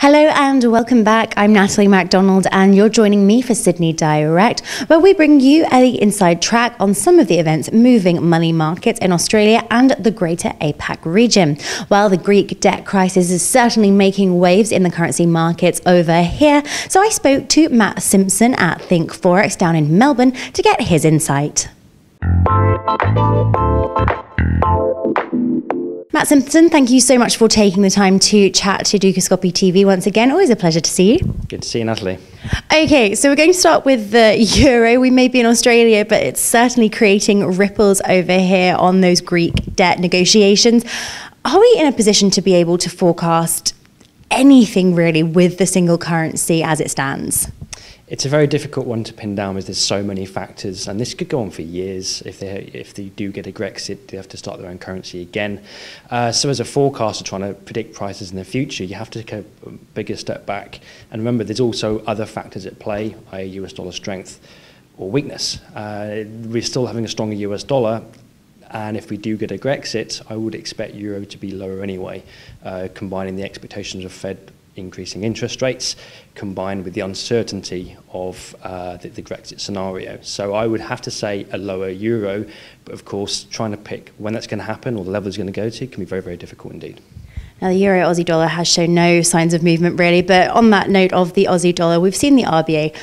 Hello and welcome back. I'm Natalie MacDonald and you're joining me for Sydney Direct, where we bring you an inside track on some of the events moving money markets in Australia and the greater APAC region. While the Greek debt crisis is certainly making waves in the currency markets over here, so I spoke to Matt Simpson at ThinkForex down in Melbourne to get his insight. Matt Simpson, thank you so much for taking the time to chat to Dukascopy TV once again. Always a pleasure to see you. Good to see you, Natalie. Okay, so we're going to start with the euro. We may be in Australia, but it's certainly creating ripples over here on those Greek debt negotiations. Are we in a position to be able to forecast anything really with the single currency as it stands? It's a very difficult one to pin down because there's so many factors, and this could go on for years. If they do get a Grexit, they have to start their own currency again. So as a forecaster trying to predict prices in the future, you have to take a bigger step back. And remember, there's also other factors at play, i.e. US dollar strength or weakness. We're still having a stronger US dollar, and if we do get a Grexit, I would expect euro to be lower anyway, combining the expectations of Fed increasing interest rates combined with the uncertainty of the Brexit scenario. So I would have to say a lower euro, but of course trying to pick when that's going to happen or the level it's going to go to can be very, very difficult indeed. Now the euro Aussie dollar has shown no signs of movement really, but on that note of the Aussie dollar, we've seen the RBA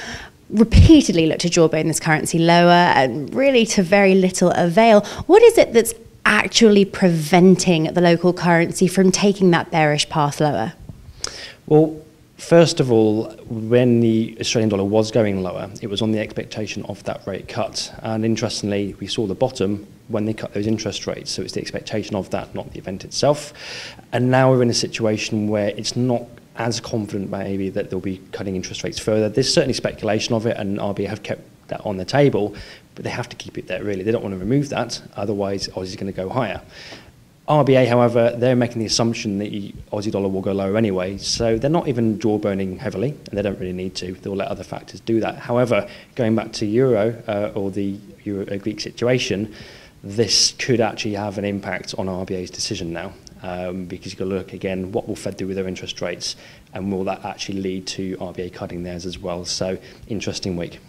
repeatedly look to jawbone this currency lower and really to very little avail. What is it that's actually preventing the local currency from taking that bearish path lower? Well, first of all, when the Australian dollar was going lower, it was on the expectation of that rate cut. And interestingly, we saw the bottom when they cut those interest rates. So it's the expectation of that, not the event itself. And now we're in a situation where it's not as confident maybe that they'll be cutting interest rates further. There's certainly speculation of it, and RBA have kept that on the table, but they have to keep it there really. They don't want to remove that, otherwise Aussie's going to go higher. RBA, however, they're making the assumption that the Aussie dollar will go lower anyway, so they're not even jawboning heavily, and they don't really need to. They'll let other factors do that. However, going back to euro or the Greek situation, this could actually have an impact on RBA's decision now, because you've got to look again, what will Fed do with their interest rates, and will that actually lead to RBA cutting theirs as well? So, interesting week.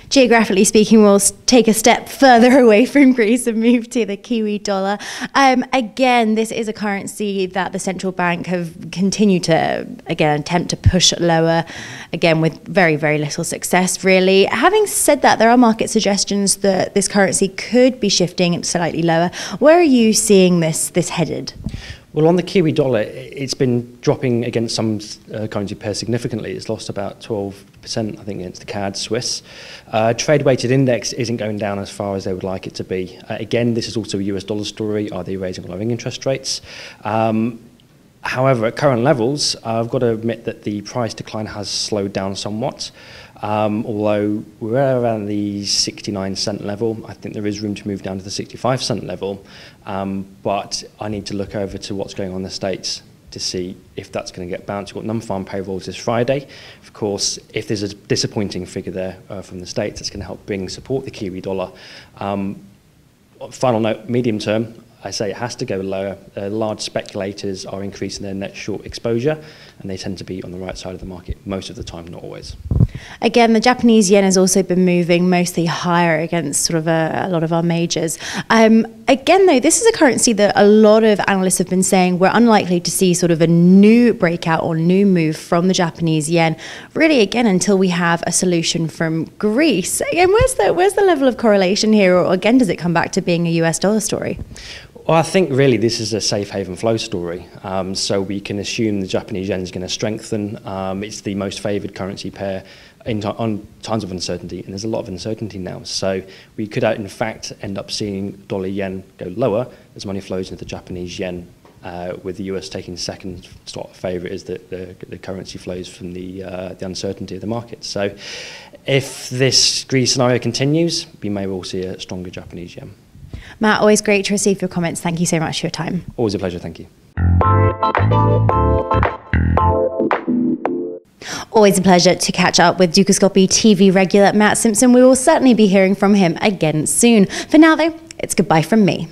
Geographically speaking, we'll take a step further away from Greece and move to the Kiwi dollar. Again, this is a currency that the central bank have continued to, again, attempt to push lower, again, with very, very little success, really. Having said that, there are market suggestions that this currency could be shifting slightly lower. Where are you seeing this headed? Well, on the Kiwi dollar, it's been dropping against some currency pairs significantly. It's lost about 12%, I think, against the CAD Swiss. Trade-weighted index isn't going down as far as they would like it to be. Again, this is also a US dollar story. Are they raising or lowering interest rates? However, at current levels, I've got to admit that the price decline has slowed down somewhat. Although we're around the 69-cent level, I think there is room to move down to the 65-cent level. But I need to look over to what's going on in the States to see if that's going to get bounced. We've got non-farm payrolls this Friday. Of course, if there's a disappointing figure there from the States, that's going to help support the Kiwi dollar. Final note, medium term, I say it has to go lower. Large speculators are increasing their net short exposure, and they tend to be on the right side of the market most of the time, not always. Again, the Japanese yen has also been moving mostly higher against sort of a lot of our majors. Again, though, this is a currency that a lot of analysts have been saying we're unlikely to see sort of a new breakout or new move from the Japanese yen, really, again, until we have a solution from Greece. Again, where's the level of correlation here, or again, does it come back to being a US dollar story? Well, I think really this is a safe haven flow story. So we can assume the Japanese yen is going to strengthen. It's the most favoured currency pair on times of uncertainty, and there's a lot of uncertainty now. So we could, in fact, end up seeing dollar yen go lower as money flows into the Japanese yen, with the US taking second sort of favourite as the currency flows from the uncertainty of the market. So if this Greece scenario continues, we may well see a stronger Japanese yen. Matt, always great to receive your comments. Thank you so much for your time. Always a pleasure, thank you. Always a pleasure to catch up with Dukascopy TV regular Matt Simpson. We will certainly be hearing from him again soon. For now, though, it's goodbye from me.